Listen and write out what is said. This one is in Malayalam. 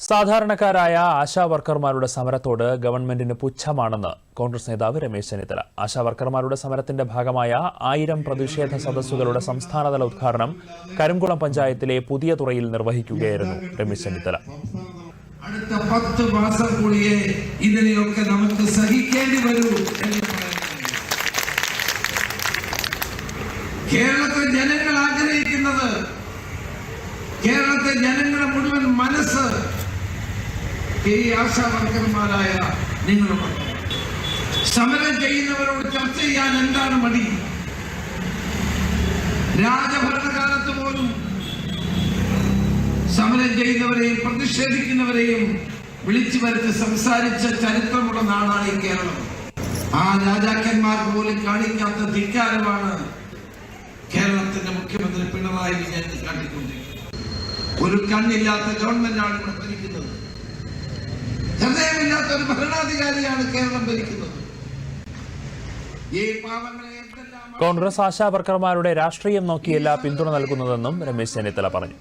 സാധാരണക്കാരായ ആശാവർക്കർമാരുടെ സമരത്തോട് ഗവൺമെന്റിന് പുച്ഛമാണെന്ന് കോൺഗ്രസ് നേതാവ് രമേശ് ചെന്നിത്തല. ആശാവർക്കർമാരുടെ സമരത്തിന്റെ ഭാഗമായ 1000 പ്രതിഷേധ സദസ്സുകളുടെ സംസ്ഥാനതല ഉദ്ഘാടനം കരിങ്കുളം പഞ്ചായത്തിലെ പുതിയ തുറയിൽ നിർവഹിക്കുകയായിരുന്നു രമേശ് ചെന്നിത്തല. അടുത്ത 10 മാസം കൂടിയേ ഇതിനെയൊക്കെ നമുക്ക് സഹിക്കേണ്ടി വരൂ എന്ന് കേരളത്തെ ജനങ്ങൾ ആഗ്രഹിക്കുന്നത്, കേരളത്തെ ജനങ്ങളുടെ മുഴുവൻ മനസ്സ് ഈ ആശാവർക്കർമാരായ നിങ്ങളുമാണ്. സമരം ചെയ്യുന്നവരോട് ചർച്ച ചെയ്യാൻ എന്താണ് മടി? രാജഭരണകാലത്ത് പോലും സമരം ചെയ്യുന്നവരെയും പ്രതിഷേധിക്കുന്നവരെയും വിളിച്ചു വരുത്തി സംസാരിച്ച ചരിത്രമുള്ള നാടാണ് ഈ കേരളം. ആ രാജാക്കന്മാർക്ക് പോലും കാണിക്കാത്ത ധിക്കാരമാണ് കേരളത്തിന്റെ മുഖ്യമന്ത്രി പിണറായി വിജയൻ കാട്ടിക്കൊണ്ടിരിക്കുന്നത്. ഒരു കണ്ണില്ലാത്ത ഗവൺമെന്റാണ് ഇവിടെ ഭരിക്കുന്നത്. ഹൃദയമില്ലാത്ത ഒരു ഭരണാധികാരിയാണ് കേരളം ഭരിക്കുന്നത്. ഈ പാവങ്ങളെ കോൺഗ്രസ് ആശാവർക്കർമാരുടെ രാഷ്ട്രീയം നോക്കിയല്ല പിന്തുണ നൽകുന്നതെന്നും രമേശ് ചെന്നിത്തല പറഞ്ഞു.